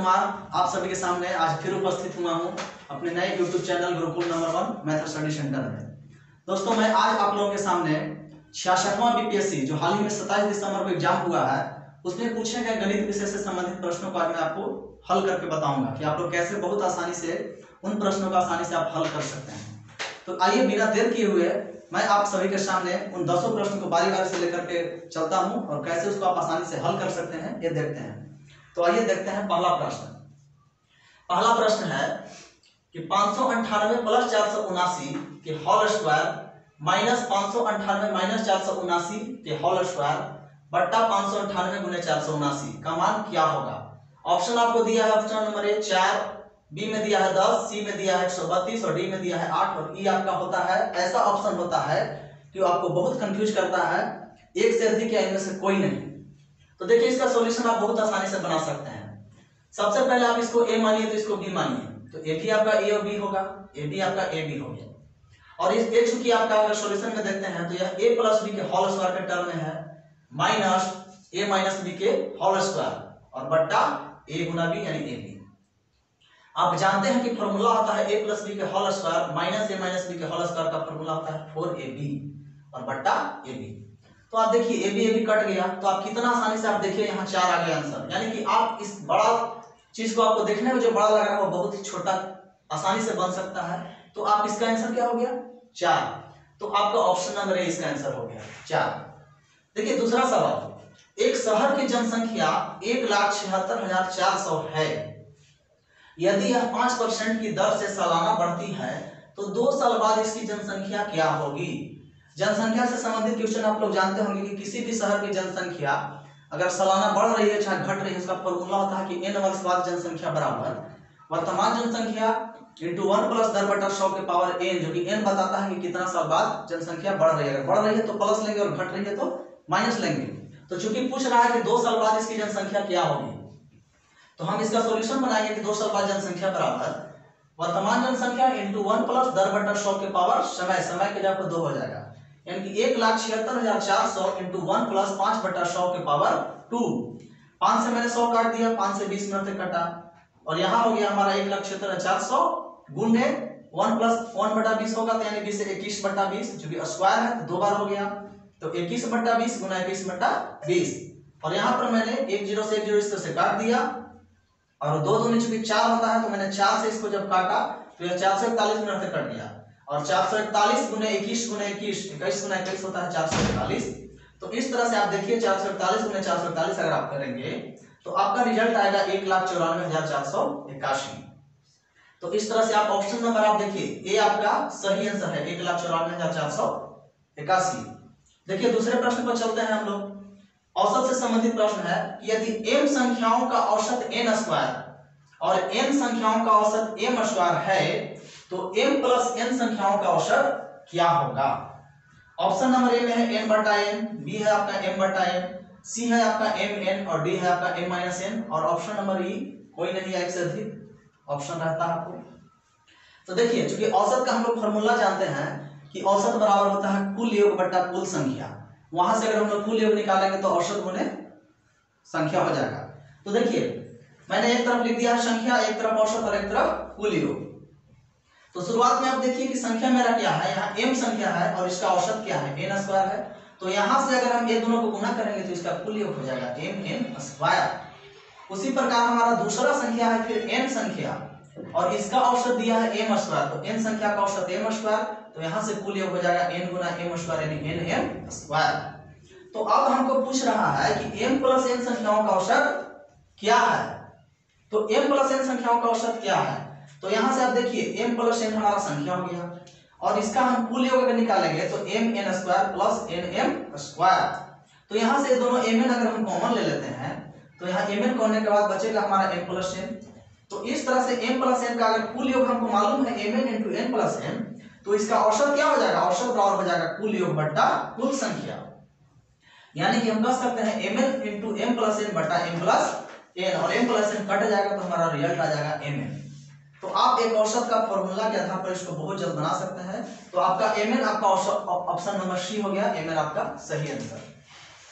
कुमार आप सभी के सामने आज फिर उपस्थित हुआ हूं अपने नए YouTube channel Gurukul number 1 math study centre में। दोस्तों मैं आज आप लोगों के सामने 66वां बीपीएससी जो हाल ही में 27 दिसंबर को एग्जाम हुआ है उसमें पूछे गए गणित विषय से संबंधित प्रश्नों को आज मैं आपको हल करके बताऊंगा कि आप लोग कैसे बहुत आसानी से उन प्रश्नों का आसानी से आप हल कर सकते हैं। तो आइए बिना देर किए हुए मैं आप सभी के सामने उन 10 प्रश्नों को बारी बारी से लेकर के चलता हूं और कैसे उसको आप आसानी से हल कर सकते हैं ये देखते हैं। तो आइए देखते हैं पहला प्रश्न है कि 598 प्लस 479 के होल स्क्वायर माइनस 598 माइनस 479 के होल स्क्वायर बट्टा 598 गुने 479 का मान क्या होगा। ऑप्शन आपको दिया है ऑप्शन नंबर ए 4, बी में दिया है 10, सी में दिया है 132 और डी में दिया है 8 और ई आपका होता है ऐसा ऑप्शन होता है कि आपको बहुत कंफ्यूज करता है, एक से अधिक या इनमें से कोई नहीं। तो देखिए इसका सॉल्यूशन आप बहुत आसानी से बना सकते हैं। सबसे पहले आप इसको ए मानिए तो इसको बी मानिए, तो ए भी आपका ए और बी होगा, ए भी आपका ए बी हो गया। और इस ए चूंकि आपका अगर सॉल्यूशन में देखते हैं तो यह ए प्लस बी के होल स्क्वायर के टर्म में है माइनस ए माइनस बी के होल स्क्वायर और बट्टा ए गुना बी यानी ए बी। आप जानते हैं कि फॉर्मूला होता है ए प्लस बी के होल स्क्वायर माइनस ए माइनस बी के होल स्क्वायर का फॉर्मूला होता है 4ab और बट्टा ए बी। तो आप देखिए ए बी कट गया तो आप कितना आसानी से आप देखिए यहाँ 4 आ गया आंसर, यानी कि आप इस बड़ा चीज को आपको देखने में जो बड़ा लग रहा है वो बहुत ही छोटा आसानी से बन सकता है। तो आप इसका आंसर क्या हो गया 4, तो आपका ऑप्शन नंबर ए इसका आंसर हो गया 4। देखिए दूसरा सवाल, एक शहर की जनसंख्या 1,76,400 है, यदि यह 5% की दर से सालाना बढ़ती है तो 2 साल बाद इसकी जनसंख्या क्या होगी। जनसंख्या से संबंधित क्वेश्चन आप लोग जानते होंगे कि किसी भी शहर की जनसंख्या अगर सालाना बढ़ रही है चाहे घट रही है उसका फॉर्मूला होता है कि n वर्ष बाद जनसंख्या बराबर वर्तमान जनसंख्या इंटू 1 प्लस दर बटा 100 के पावर n, जो कि n बताता है कि कितना साल बाद जनसंख्या बढ़ रही है। अगर बढ़ रही है तो प्लस लेंगे और घट रही है तो माइनस लेंगे। तो चूंकि पूछ रहा है कि 2 साल बाद इसकी जनसंख्या क्या होगी तो हम इसका सॉल्यूशन बनाएंगे कि 2 साल बाद जनसंख्या बराबर वर्तमान जनसंख्या इंटू 1 प्लस दर बटा 100 के पावर समय के जगह पर 2 हो जाएगा, यानी कि 1,76,400 इंटू 1 प्लस 5 बटा 100 के पावर 2। 5 से मैंने 100 काट दिया, 5 से 20 मिनट तक कटा और यहाँ हो गया हमारा 1,76,400 गुने 1 प्लस 1 बटा 20 होगा तो यानी 20 से 21 बटा 20 जो कि स्क्वायर है तो 2 बार हो गया, तो 21 बटा 20 गुना 21 बटा 20 और यहाँ पर मैंने 1 0 से 1 0 इस तरह से काट दिया और 2 दूनी चूंकि 4 होता है तो मैंने 4 से इसको जब काटा तो यह 441 मिनट तक कट गया और 441 गुने 21 गुने 21 21 गुना 21 होता है 441। तो इस तरह से आप देखिए 441 गुने 441 अगर आप करेंगे तो आपका रिजल्ट आएगा 1,94,481। तो इस तरह से आप ऑप्शन नंबर आप देखिए ए आपका सही आंसर है 1,94,481। देखिए दूसरे प्रश्न पर चलते हैं हम लोग। औसत से संबंधित प्रश्न है कि यदि m संख्याओं का औसत n स्क्वायर और n संख्याओं का औसत m स्क्वायर है तो m प्लस n संख्याओं का औसत क्या होगा। ऑप्शन नंबर ए में है n बटा n, बी है आपका m बटा n, सी है आपका mn और डी है आपका m माइनस n और ऑप्शन नंबर ई कोई नहीं है, एक से अधिक ऑप्शन रहता है आपको। तो देखिए चूंकि औसत का हम लोग फॉर्मूला जानते हैं कि औसत बराबर होता है कुल योग बटा कुल संख्या, वहां से अगर हम लोग कुल योग निकालेंगे तो औसत गुने संख्या हो जाएगा। तो देखिए मैंने एक तरफ लिख दिया संख्या, एक तरफ औसत और एक तरफ कुल योग। तो शुरुआत में आप देखिए कि संख्या मेरा क्या है, यहाँ m संख्या है और इसका औसत क्या है n स्क्वायर है, तो यहाँ से अगर हम ये दोनों को गुना करेंगे तो इसका कुल योग हो जाएगा mn स्क्वायर। उसी प्रकार हमारा दूसरा संख्या है फिर n संख्या और इसका औसत दिया है m स्क्वायर, तो n संख्या का औसत m स्क्वायर, तो यहाँ से कुल योग हो जाएगा n गुना m स्क्वायर यानी nm स्क्वायर। तो अब हमको पूछ रहा है कि m प्लस n संख्याओं का औसत क्या है, तो m प्लस n संख्याओं का औसत क्या है। तो यहाँ से आप देखिए m प्लस n हमारा संख्या हो गया और इसका हम कुल योग अगर निकालेंगे तो mn square plus nm square. तो यहाँ से दोनों mn अगर हम कॉमन ले लेते हैं तो यहाँ mn करने के बाद बचेगा हमारा m प्लस n। तो इस तरह से m प्लस n का अगर कुल योग हमको मालूम है mn into n plus n तो इसका औसत क्या हो जाएगा, औसत बराबर हो जाएगा कुल योग बट्टा कुल संख्या, यानी कि हम कह सकते हैं mn into m plus n बट्टा m प्लस n और m प्लस n कट जाएगा तो हमारा रिजल्ट आ जाएगा mn। तो आप एक औसत का फॉर्मूला के आधार पर इसको बहुत जल्द बना सकते हैं। तो आपका mn आपका ऑप्शन नंबर सी हो गया, mn आपका सही आंसर।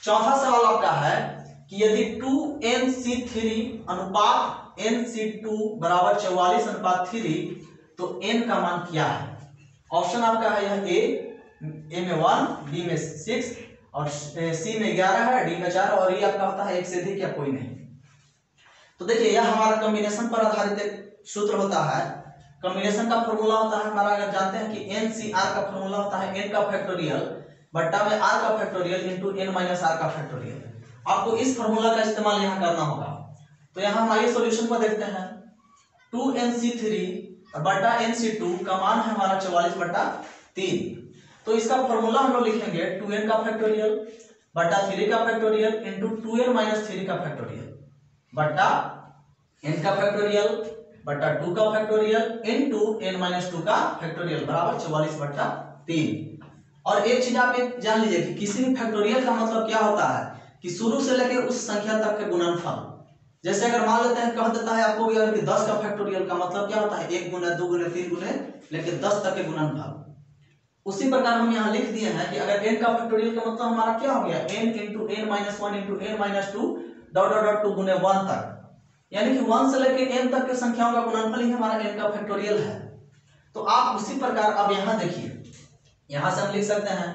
चौथा सवाल आपका है कि यदि 2nc3 अनुपात nc2 बराबर 44:3 तो n का मान क्या है। ऑप्शन आपका है यह ए में 1, बी में 6 और सी में 11 है, डी में 4 और ये आपका होता है 1 से अधिक या कोई नहीं। तो देखिए यह हमारा कॉम्बिनेशन पर आधारित एक सूत्र होता है। कॉम्बिनेशन का फॉर्मूला होता है हमारा, अगर जानते हैं कि NCR का फॉर्मूला होता है n का फैक्टोरियल बट्टा में r का factorial into n minus r का फैक्टोरियल। आपको इस फॉर्मूला का इस्तेमाल यहाँ करना होगा। तो यहाँ हम आइए सॉल्यूशन को देखते हैं। 2nc3 बट्टा nc2 का मान है हमारा 44/3। तो इसका फॉर्मूला हम लोग लिखेंगे 2n का फैक्टोरियल बट्टा 3 का फैक्टोरियल इंटू 2n माइनस 3 का फैक्टोरियल बट्टा n का फैक्टोरियल बट्टा 2 का फैक्टोरियल इंटू n माइनस 2 का फैक्टोरियल बराबर 44/3। और एक चीज आप एक जान लीजिए कि किसी भी फैक्टोरियल का मतलब क्या होता है कि शुरू से लेकर उस संख्या तक के गुणनफल। जैसे अगर मान लेते हैं, कह देता है आपको कि 10 का फैक्टोरियल का मतलब क्या होता है 1 गुना 2 गुना 3 गुना लेकर 10 तक के गुणनफल। उसी प्रकार हम यहाँ लिख दिए हैं कि अगर n का फैक्टोरियल का मतलब हमारा क्या हो गया n into n minus 1 into n minus 2 dot dot dot 2 गुने 1 तक, यानी कि 1 से लेकर n तक के संख्याओं का गुणनफल ही हमारा n का फैक्टोरियल है। तो आप उसी प्रकार अब यहाँ देखिए, यहाँ से हम लिख सकते हैं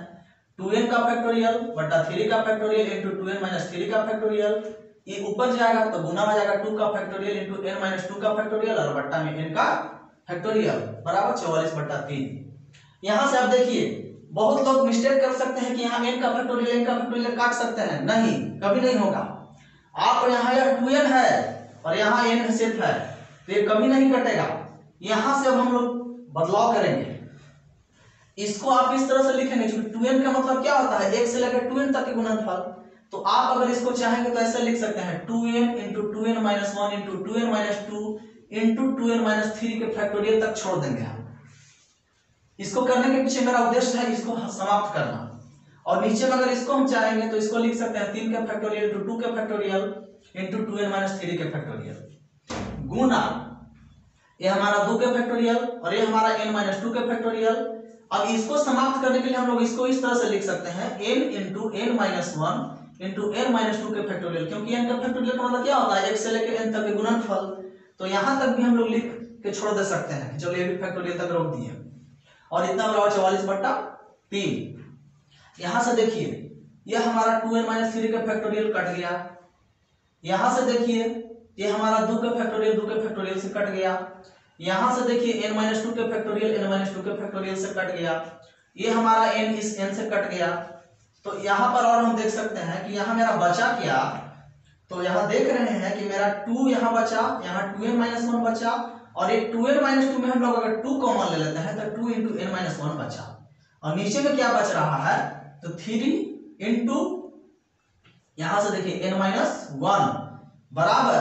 2n का फैक्टोरियल बट्टा 3 का फैक्टोरियल इंटू 2n माइनस 3 का फैक्टोरियल। ये ऊपर जाएगा तो गुना हो जाएगा 2 का फैक्टोरियल इंटू n माइनस 2 का फैक्टोरियल और बट्टा में n का फैक्टोरियल बराबर 44/3। यहाँ से आप देखिए बहुत लोग मिस्टेक कर सकते हैं कि यहाँ n का फैक्टोरियल काट सकते हैं, नहीं, कभी नहीं होगा। आप यहाँ यह 2n है और यहाँ n सिर्फ है तो ये कभी नहीं कटेगा। यहाँ से अब हम लोग बदलाव करेंगे, इसको आप इस तरह से लिखेंगे क्योंकि 2n का मतलब क्या होता है 1 से लेकर 2n तक के गुणनफल। तो आप अगर इसको चाहेंगे तो ऐसे लिख सकते हैं 2n into 2n minus 1 into 2n minus 2 into 2n minus 3 के फैक्टोरियल तक छोड़ देंगे हम। इसको करने के पीछे मेरा उद्देश्य है इसको समाप्त करना। और नीचे में अगर इसको हम चाहेंगे तो इसको लिख सकते हैं 3 के फैक्टोरियल इंटू 2 के फैक्टोरियल इंटू 2n माइनस 3 के फैक्टोरियल गुना ये हमारा 2 के फैक्टोरियल और ये हमारा n माइनस 2 के फैक्टोरियल। अब इसको समाप्त करने के लिए हम लोग इसको इस तरह से लिख सकते हैं n into n minus 1 into n minus 2 के फैक्टोरियल, क्योंकि n का फैक्टोरियल का मतलब क्या होता है 1 से लेकर n तक के गुणनफल। तो यहाँ तक भी हम लोग लिख के छोड़ दे सकते हैं कि चलो ये भी फैक्टोरियल तक रोक दिए और इतना बराबर 44/3। यहाँ से देखिए यह हमारा 2n माइनस 3 का फैक्टोरियल कट गया। यहाँ से देखिए ये हमारा 2 का फैक्टोरियल से कट गया। यहाँ से देखिए n माइनस 2 के फैक्टोरियल n माइनस 2 के फैक्टोरियल से कट गया। ये हमारा n इस n से कट गया। तो यहाँ पर और हम देख सकते हैं कि यहाँ मेरा बचा क्या, तो यहाँ देख रहे हैं कि मेरा 2 यहाँ बचा, यहाँ 2n माइनस 1 बचा और एक 2n माइनस 2 में हम लोग अगर 2 कॉमन ले लेते हैं तो 2 इंटू n माइनस 1 बचा और नीचे में क्या बच रहा है तो 3 इंटू यहां से देखिए n माइनस 1 बराबर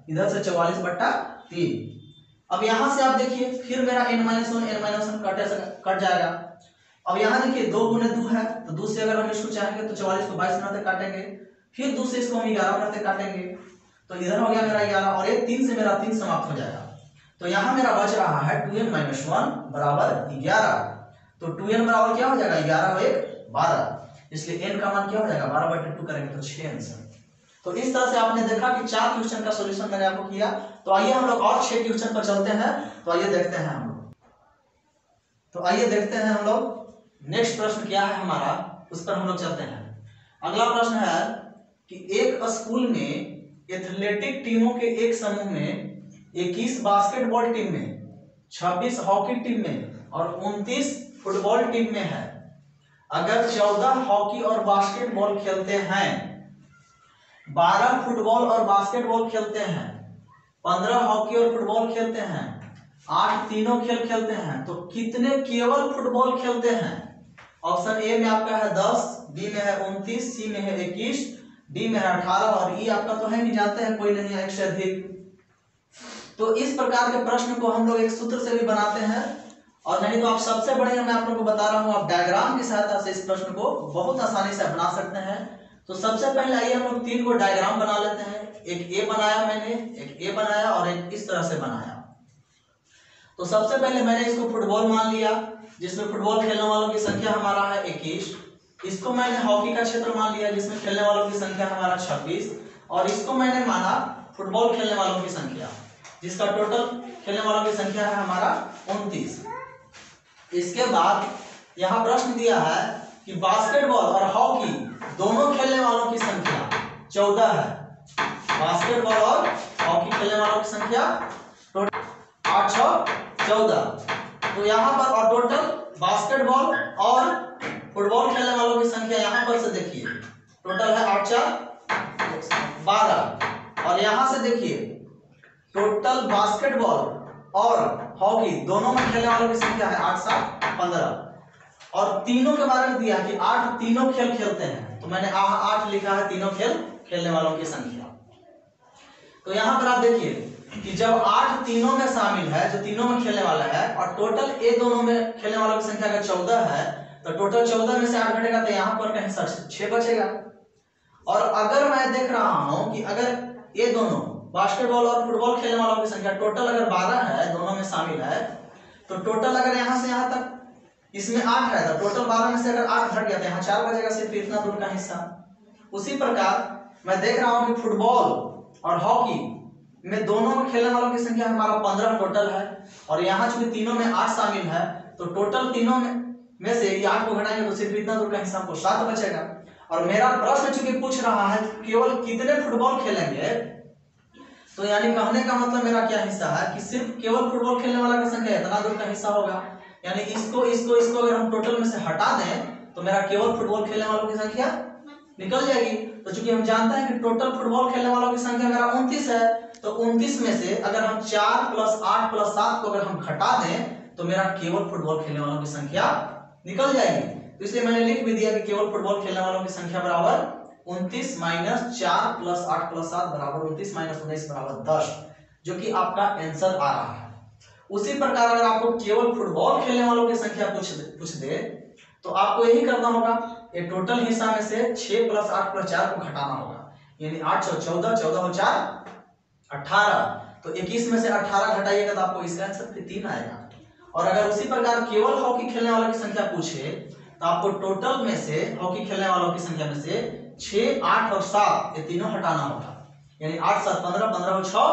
इधर से 44/3। अब यहां से आप देखिए फिर मेरा n माइनस 1 कट जाएगा। अब यहाँ देखिए 2 गुने 2 है तो 2 से अगर हम इसको चाहेंगे तो 44 को 22 बनाते काटेंगे, फिर 2 से इसको हम 11 बनाते काटेंगे तो इधर हो गया मेरा 11 और एक 3 से मेरा 3 समाप्त हो जाएगा। तो यहाँ मेरा बच रहा है 2n माइनस 1 बराबर 11। तो 2n बराबर क्या हो जाएगा 11 और 1 12, इसलिए n का मान क्या हो जाएगा 12/2 करेंगे तो 6 आंसर। तो इस तरह से आपने देखा कि 4 क्वेश्चन का सॉल्यूशन मैंने आपको किया। तो आइए हम लोग और 6 क्वेश्चन पर चलते हैं। तो आइए देखते हैं हम लोग नेक्स्ट प्रश्न क्या है हमारा, उस पर हम लोग चलते हैं। अगला प्रश्न है कि एक स्कूल में एथलेटिक टीमों के एक समूह में 21 बास्केटबॉल टीम में, 26 हॉकी टीम में और 29 फुटबॉल टीम में है। अगर 14 हॉकी और बास्केटबॉल खेलते हैं, 12 फुटबॉल और बास्केटबॉल खेलते हैं, 15 हॉकी और फुटबॉल खेलते हैं, 8 तीनों खेल खेलते हैं, तो कितने केवल फुटबॉल खेलते हैं? ऑप्शन ए में आपका है 10, बी में है 29, सी में है 21, डी में है 18 और ई आपका तो है नहीं, जानते हैं कोई नहीं है 1 से अधिक। तो इस प्रकार के प्रश्न को हम लोग एक सूत्र से भी बनाते हैं और नहीं तो आप सबसे बढ़िया मैं आप लोगों को बता रहा हूं, आप डायग्राम की सहायता से इस प्रश्न को बहुत आसानी से बना सकते हैं। तो सबसे पहले आइए हम लोग 3 को डायग्राम बना लेते हैं। एक ए बनाया मैंने, एक ए बनाया और एक इस तरह से बनाया। तो सबसे पहले मैंने इसको फुटबॉल मान लिया जिसमें फुटबॉल खेलने वालों की संख्या हमारा है 21। इसको मैंने हॉकी का क्षेत्र मान लिया जिसमें खेलने वालों की संख्या हमारा 26 और इसको मैंने माना फुटबॉल खेलने वालों की संख्या, जिसका टोटल खेलने वालों की संख्या है हमारा 29। इसके बाद यहाँ प्रश्न दिया है कि बास्केटबॉल और हॉकी दोनों खेलने वालों की संख्या 14 है। बास्केटबॉल और हॉकी खेलने वालों की संख्या 8 6 14। तो यहाँ पर और टोटल बास्केटबॉल और फुटबॉल खेलने वालों की संख्या यहाँ पर से देखिए टोटल है 8 4 12। और यहाँ से देखिए टोटल बास्केटबॉल और हॉकी दोनों में खेलने वालों की संख्या है 8 7 15। और तीनों के बारे में दिया कि 8 तीनों खेल खेलते हैं, तो मैंने 8 लिखा है तीनों खेल खेलने वालों की संख्या। तो यहाँ पर आप देखिए कि जब 8 तीनों में शामिल है, जो तीनों में खेलने वाला है, और टोटल ए दोनों में खेलने वालों की संख्या अगर 14 है, तो टोटल 14 में से 8 घटेगा तो यहाँ पर कहीं 6 बचेगा। और अगर मैं देख रहा हूं कि अगर ये दोनों बास्केटबॉल और फुटबॉल खेलने वालों की संख्या टोटल अगर 12 है, दोनों में शामिल है, तो टोटल अगर यहाँ से यहाँ तक इसमें 8 है, तो टोटल 12 में से अगर 8 घट गया तो यहाँ 4 बचेगा, सिर्फ इतना दूर का हिस्सा। उसी प्रकार मैं देख रहा हूं कि फुटबॉल और हॉकी में दोनों में खेलने वालों की संख्या हमारा 15 टोटल है, और यहाँ चूंकि तीनों में 8 शामिल है, तो टोटल तीनों में से ये 8 को घटाएंगे तो सिर्फ इतना दूर का हिस्सा हमको 7 बचेगा। और मेरा प्रश्न चूंकि पूछ रहा है केवल कितने फुटबॉल खेलेंगे, तो यानी कहने का मतलब मेरा क्या हिस्सा है कि सिर्फ केवल फुटबॉल खेलने वाला का संख्या इतना दूर का हिस्सा होगा। यानी इसको इसको इसको अगर हम टोटल में से हटा दें तो मेरा केवल फुटबॉल खेलने वालों की संख्या निकल जाएगी। तो चूंकि हम जानते हैं कि टोटल फुटबॉल खेलने वालों की संख्या मेरा 29 है, तो 29 में से अगर हम 4 + 8 + 7 को अगर हम घटा दें तो मेरा केवल फुटबॉल खेलने वालों की संख्या निकल जाएगी। तो इसलिए मैंने लिख भी दिया कि केवल फुटबॉल खेलने वालों की संख्या बराबर 29 - 4 + 8 + 7 बराबर 29 - 19 बराबर 10, जो कि आपका आंसर आ रहा है। उसी प्रकार अगर आपको केवल फुटबॉल खेलने वालों की संख्या पूछ दे तो आपको यही करना होगा, ये टोटल हिस्सा में से 6 + 8 + 4 को घटाना होगा, यानी 8 × 14 14 और 4 18। तो 21 में से 18 घटाइएगा तो आपको इसका आंसर 3 आएगा। और अगर उसी प्रकार केवल हॉकी खेलने वालों की संख्या पूछे तो आपको टोटल में से हॉकी खेलने वालों की संख्या में से 6 8 और 7 ये तीनों हटाना होगा, यानी 8 7 15 15 और 6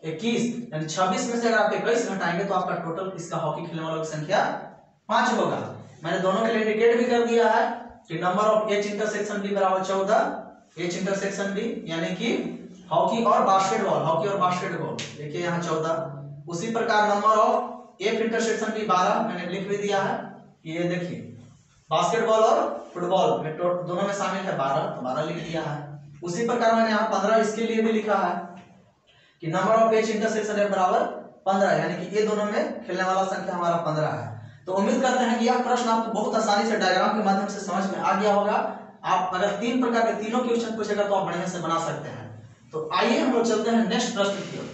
21, यानी 26 में से अगर आप 21 घटाएंगे तो आपका टोटल इसका हॉकी खेलने वालों की संख्या 5 होगा। मैंने दोनों के लिए इंडिकेट भी कर दिया है कि number of H intersection B बराबर 14, H इंटरसेक्शन B यानी कि हॉकी और बास्केटबॉल देखिए यहाँ 14। उसी प्रकार number of F intersection B 12 मैंने लिख भी दिया है, ये देखिए बास्केटबॉल और फुटबॉल में दोनों में शामिल है 12, तो 12 लिख दिया है। उसी प्रकार मैंने यहाँ 15 इसके लिए भी लिखा है कि number of H intersection F बराबर 15, यानी कि ये दोनों में खेलने वाला संख्या हमारा 15 है। तो उम्मीद करते हैं कि यह प्रश्न आपको बहुत आसानी से डायग्राम के माध्यम से समझ में आ गया होगा। आप अगर 3 प्रकार के तीनों क्वेश्चन पूछेगा तो आप बढ़िया से बना सकते हैं। तो आइए हम लोग चलते हैं नेक्स्ट प्रश्न की ओर।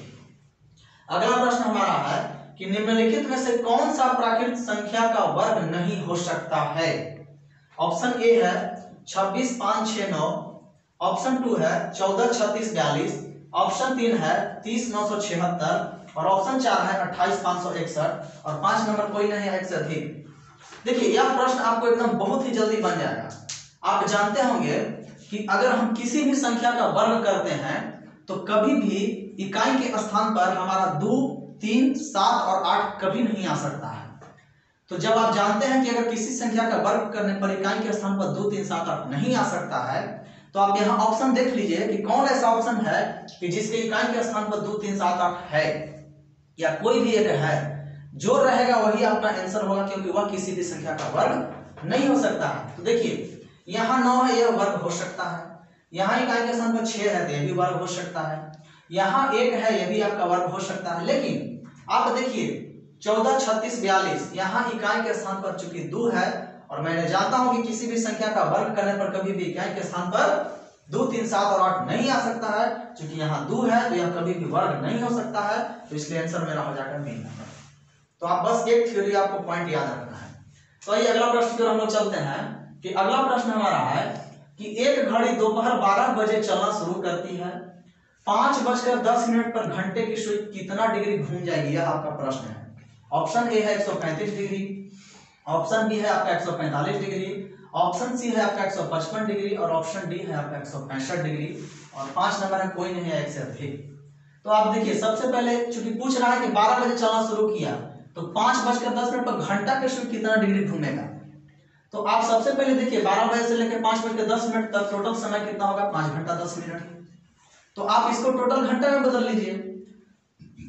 अगला प्रश्न हमारा है कि निम्नलिखित में से कौन सा प्राकृत संख्या का वर्ग नहीं हो सकता है। ऑप्शन ए है 26 5 6 9, ऑप्शन 2 है 14 36 42, ऑप्शन 3 है 30 976 और ऑप्शन 4 है 28 561 और 5 नंबर कोई नहीं है 1 से अधिक। देखिए यह प्रश्न आपको एकदम बहुत ही जल्दी बन जाएगा। आप जानते होंगे कि अगर हम किसी भी संख्या का वर्ग करते हैं तो कभी भी इकाई के स्थान पर हमारा 2 3 7 और 8 कभी नहीं आ सकता है। तो जब आप जानते हैं कि अगर किसी संख्या का वर्ग करने पर इकाई के स्थान पर 2 3 7 8 नहीं आ सकता है, तो आप यहाँ ऑप्शन देख लीजिए कि कौन ऐसा ऑप्शन है कि जिसके इकाई के स्थान पर 2 3 7 8 है, या कोई भी एक है, जो रहेगा वही आपका आंसर होगा, क्योंकि वह किसी भी संख्या का वर्ग नहीं हो सकता है। तो देखिए यहाँ 9 है, यह वर्ग हो सकता है। यहाँ इकाई के स्थान पर 6 है तो यह भी वर्ग हो सकता है। यहाँ 1 है, यह भी आपका वर्ग हो सकता है। लेकिन आप देखिए 14 36 42 यहाँ इकाई के स्थान पर चूंकि 2 है, और मैंने जानता हूं कि किसी भी संख्या का वर्ग करने पर कभी भी इकाई के स्थान पर 2 3 7 और 8 नहीं आ सकता है। चूंकि यहाँ 2 है तो यह कभी भी वर्ग नहीं हो सकता है, तो इसलिए आंसर मेरा हो जाएगा बी नंबर। तो आप बस एक थ्योरी आपको पॉइंट याद रखना है। तो ये अगला प्रश्न की ओर हम लोग चलते हैं कि अगला प्रश्न हमारा है कि एक घड़ी दोपहर 12 बजे चलना शुरू करती है, 5:10 पर घंटे की सुई कितना डिग्री घूम जाएगी, यह आपका प्रश्न है। ऑप्शन ए है 135 डिग्री, ऑप्शन बी है आपका 145 डिग्री, ऑप्शन सी है आपका 155 डिग्री और ऑप्शन डी है आपका 165 डिग्री और 5 नंबर है कोई नहीं है एक से अधिक। तो आप देखिए सबसे पहले चूंकि पूछ रहा है कि 12 बजे चलना शुरू किया तो 5:10 पर घंटा के सुई कितना डिग्री घूमेगा। तो आप सबसे पहले देखिए 12 बजे से लेकर 5:10 तक टोटल समय कितना होगा 5 घंटा 10 मिनट। तो आप इसको टोटल घंटा में बदल लीजिए।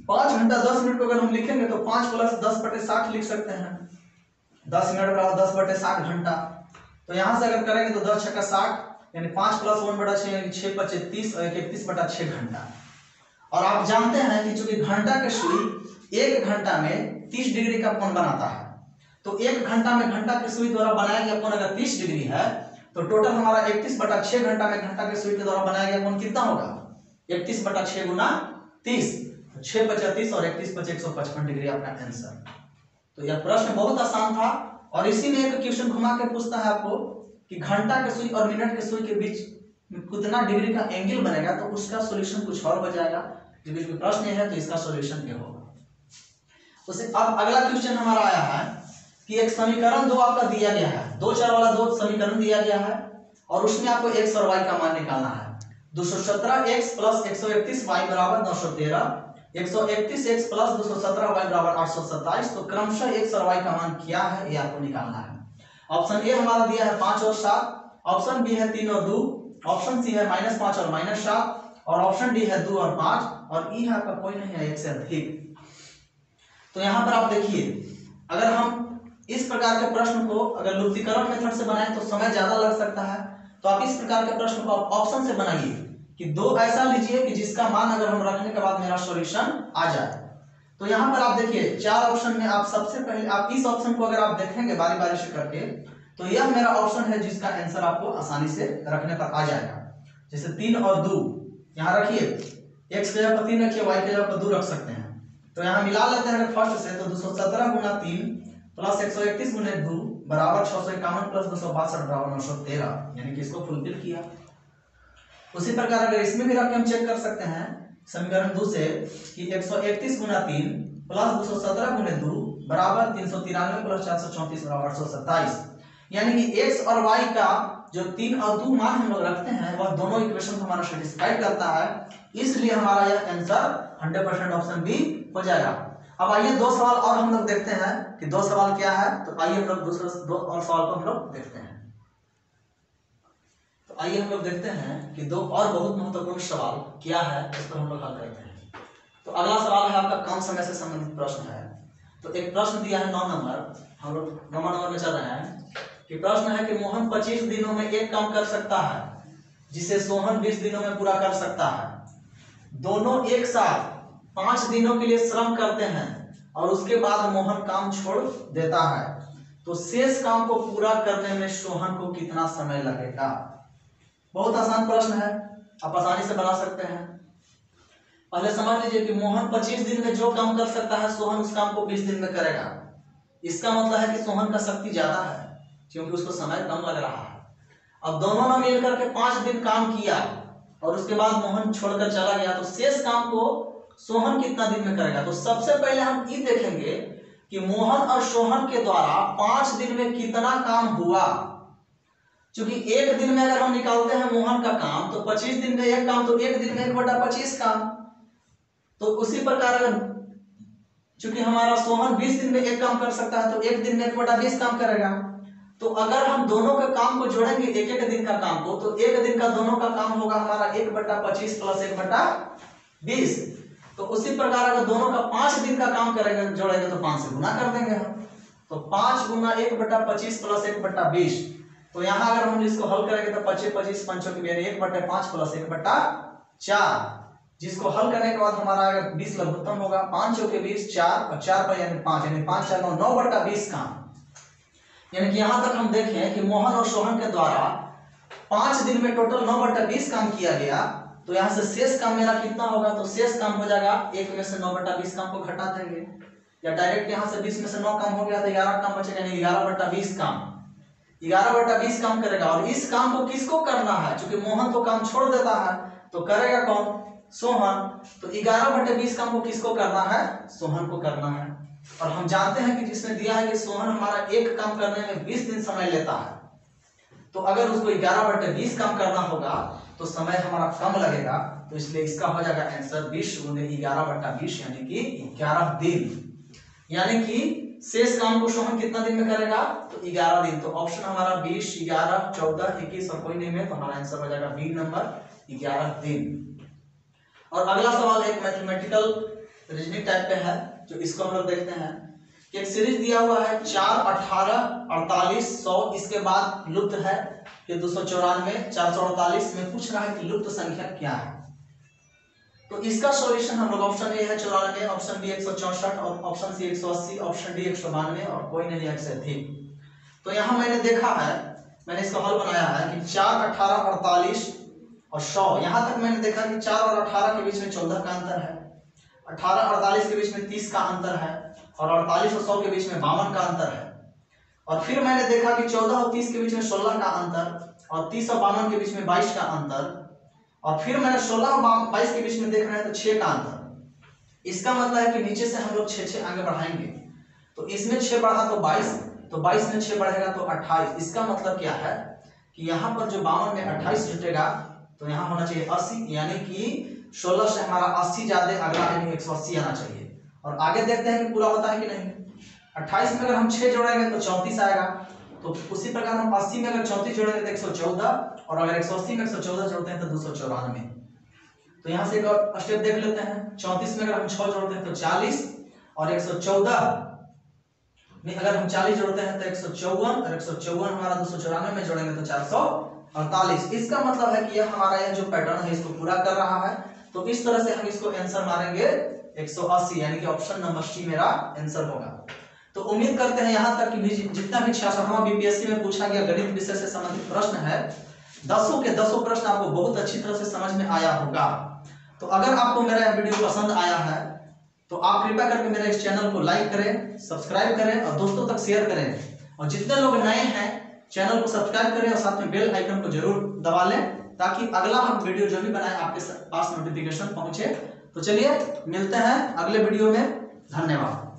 5 घंटा 10 मिनट को अगर हम लिखेंगे तो 5 + 10/60 लिख सकते हैं। 10 मिनट बराबर 10/60 घंटा। तो यहां से अगर करेंगे तो 10 × 60 यानी 5 + 1/6 यानी 6 × 5 30 और 31/6 घंटा। और आप जानते हैं कि चूंकि घंटा के सुई 1 घंटा में 30 डिग्री का कोण बनाता है, तो 1 घंटा में घंटा के सुई द्वारा बनाया गया कोण अगर 30 डिग्री है तो टोटल हमारा 31/6 घंटा में घंटा के सुई के द्वारा बनाया गया कोण कितना होगा 31/6 × 30। 6 × 35 और 31/5 155 डिग्री आपका आंसर। तो यह प्रश्न बहुत आसान था और इसी में एक क्वेश्चन घुमा के पूछता है आपको कि घंटा के सुई और मिनट के सुई के बीच कितना डिग्री का एंगल बनेगा, तो उसका सॉल्यूशन कुछ और हो जाएगा। क्योंकि प्रश्न है तो इसका सॉल्यूशन क्या होगा। उसे अब अगला क्वेश्चन हमारा आया है कि एक समीकरण 2 आपका दिया गया है, 2 चर वाला 2 समीकरण दिया गया है और उसमें आपको x और y का मान निकालना है। 217x + 131y = 913, 131x + 217y = 827। तो क्रमशः x और y का मान क्या है ये आपको निकालना है। ऑप्शन ए हमारा दिया है 5 और 7, ऑप्शन बी है 3 और 2, ऑप्शन सी है -5 और -7 और ऑप्शन डी है 2 और 5 और ई है आपका कोई नहीं है एक से अधिक। तो यहाँ पर आप देखिए अगर हम इस प्रकार के प्रश्न को अगर लुप्तीकरण मेथड से बनाएं तो समय ज्यादा लग सकता है। तो आप इस प्रकार के प्रश्न को ऑप्शन से बनाइए कि 2 ऐसा लीजिए कि जिसका मान अगर हम रखने के बाद मेरा सॉल्यूशन आ जाए। तो यहाँ पर आप देखिए 4 ऑप्शन में आप सबसे पहले आप इस ऑप्शन को अगर आप देखेंगे बारी बारी से करके तो यह मेरा ऑप्शन है जिसका आंसर आपको आसानी से रखने पर आ जाएगा। जैसे 3 और 2 यहाँ रखिए, x के जगह पर 3 रखिए, y के जगह पर 2 रख सकते हैं। तो यहाँ मिला लेते हैं फर्स्ट से, तो 217 × 3 + 131 × 2 = 651 + 262 = 913, यानी कि इसको फुलफिल किया। उसी प्रकार अगर इसमें भी रख के हम चेक कर सकते हैं समीकरण 2 से कि 131 × 3 + 217 × 2 = 393 + 434 = 827, यानी कि x और y का जो 3 और 2 मान हम लोग रखते हैं वह दोनों इक्वेशन हमारा सेटिस्फाई करता है, इसलिए हमारा यह आंसर 100% ऑप्शन बी हो जाएगा। अब आइए 2 सवाल और हम लोग देखते हैं कि 2 सवाल क्या है। तो आइए हम लोग दूसरे 2 और सवाल को हम लोग देखते हैं। तो आइए हम लोग देखते हैं कि 2 और बहुत महत्वपूर्ण सवाल क्या है, इसको हम लोग हल करते हैं। तो अगला सवाल है आपका कम समय से संबंधित प्रश्न है। तो एक प्रश्न दिया है 9 नंबर, हम लोग 9 नंबर में चल रहे हैं कि प्रश्न है कि मोहन 25 दिनों में एक काम कर सकता है जिसे सोहन 20 दिनों में पूरा कर सकता है। दोनों एक साथ 5 दिनों के लिए श्रम करते हैं और उसके बाद मोहन काम छोड़ देता है, तो शेष काम को पूरा करने में सोहन को कितना समय लगेगा। बहुत आसान प्रश्न है, आप आसानी से बना सकते हैं। पहले समझ लीजिए कि मोहन 25 दिन में जो काम कर सकता है सोहन उस काम को 20 दिन में करेगा। इसका मतलब है कि सोहन का शक्ति ज्यादा है क्योंकि उसको समय कम लग रहा है। अब दोनों ने मिलकर के 5 दिन काम किया और उसके बाद मोहन छोड़कर चला गया, तो शेष काम को सोहन कितना दिन में करेगा। तो सबसे पहले हम ये देखेंगे कि मोहन और सोहन के द्वारा 5 दिन में कितना काम हुआ। क्योंकि एक दिन में अगर हम निकालते हैं मोहन का काम तो 25 दिन में एक काम, तो एक दिन में 1/25 काम। तो उसी प्रकार अगर चूंकि हमारा सोहन 20 दिन में एक काम कर सकता है तो एक दिन में 1/20 काम करेगा। तो अगर हम दोनों के काम को जोड़ेंगे एक एक दिन का काम को, तो एक दिन का दोनों का काम होगा हमारा 1/25 + 1/20। तो उसी प्रकार अगर दोनों का 5 दिन का काम करेंगे जोड़ेंगे तो 5 से गुना कर देंगे हम। तो 5 × 1/25 + 1/20। तो यहाँ अगर हम इसको हल करेंगे तो 25 25 पंचों की यानी 1/5 + 1/4, जिसको हल करने के बाद हमारा अगर 20 लघुत्तम होगा। 5 चौके 20, 4 और 4 पर यानी 5, यानी 5 4 9 9/20 काम। यानी कि यहां तक हम देखें कि मोहन और सोहन के द्वारा 5 दिन में टोटल 9/20 काम किया गया। तो यहां से शेष काम मेरा कितना होगा, तो शेष काम हो जाएगा 1 में से 9/20 काम को घटा देंगे, या डायरेक्ट यहां से 20 में से 9 काम हो गया तो 11 काम बचेगा, यानी 11/20 काम। 11/20 काम करेगा और इस काम को किसको करना है, क्योंकि मोहन तो काम छोड़ देता है तो करेगा कौन, सोहन। तो 11/20 काम को किसको करना है, सोहन को करना है। और हम जानते हैं कि जिसने दिया है कि सोहन हमारा एक काम करने में 20 दिन समय लेता है, तो अगर उसको 11/20 कम करना होगा तो समय हमारा कम लगेगा, तो इसलिए इसका हो जाएगा आंसर 20 गुने 11/20 यानी कि 11 दिन। यानी कि शेष काम को सोहन कितना दिन में करेगा, तो 11 दिन। तो ऑप्शन हमारा 20, 11, 14, 21 और कोई नहीं है, तो हमारा आंसर हो जाएगा बी नंबर 11 दिन। और अगला सवाल एक मैथमेटिकल रीजनिंग टाइप पे है, जो इसको हम लोग देखते हैं कि एक सीरीज दिया हुआ है 4, 18, 48, 100, इसके बाद लुप्त है कि 294, 448 में पूछ रहा है कि लुप्त संख्या क्या है। तो इसका सॉल्यूशन हम लोग ऑप्शन ए है 94, ऑप्शन बी 164 और ऑप्शन सी 180, ऑप्शन डी 192 और कोई नहीं है से अधिक। तो यहाँ मैंने देखा है, मैंने इसका हल बनाया है कि 4, 18, 48 और 100, यहाँ तक मैंने देखा कि 4 और 18 के बीच में 14 का अंतर है, 18 48 के बीच में 30 का अंतर है और 48 और 100 के बीच में 52 का अंतर है। और फिर मैंने देखा कि 14 और 30 के बीच में 16 का अंतर और 30 और 52 के बीच में 22 का अंतर, और फिर मैंने 16 और 22 के बीच में देख रहे हैं तो 6 का अंतर। इसका मतलब है कि नीचे से हम लोग 6 आगे बढ़ाएंगे, तो इसमें 6 बढ़ा तो 22, तो 22 में 6 बढ़ेगा तो 28। इसका मतलब क्या है कि यहाँ पर जो 52 में 28 जुटेगा तो यहाँ होना चाहिए 80, यानी कि 16 से हमारा 80 ज्यादा अगला यानी 180 आना चाहिए। और आगे देखते हैं कि पूरा होता है कि नहीं। 28 में अगर हम 6 जोड़ेंगे तो 34 आएगा, तो उसी प्रकार हम 80 में अगर 34 जोड़ेंगे तो 114, और अगर 180 में 114 जोड़ते हैं तो 294। तो यहाँ से एक और स्टेप देख लेते हैं। 34 में अगर हम 6 जोड़ते हैं तो 40, और 114 में अगर हम 40 जोड़ते हैं तो 154, और 154 हमारा 294 में जोड़ेंगे तो 448। इसका मतलब है कि यह हमारा यह जो पैटर्न है इसको पूरा कर रहा है। तो इस तरह से हम इसको आंसर मारेंगे 180, यानी कि ऑप्शन नंबर सी मेरा आंसर होगा। तो उम्मीद करते हैं यहाँ तक कि जितना भी 66वां बीपीएससी में पूछा गया गणित विषय से संबंधित प्रश्न है, 10 के 10 प्रश्न आपको बहुत अच्छी तरह से समझ में आया होगा। तो अगर आपको मेरा यह वीडियो पसंद आया है तो आप कृपया करके मेरे इस चैनल को लाइक करें, सब्सक्राइब करें और दोस्तों तक शेयर करें। और जितने लोग नए हैं चैनल को सब्सक्राइब करें और साथ में बेल आइकन को जरूर दबा लें, ताकि अगला हम वीडियो जो भी बनाए आपके पास नोटिफिकेशन पहुंचे। तो चलिए मिलते हैं अगले वीडियो में, धन्यवाद।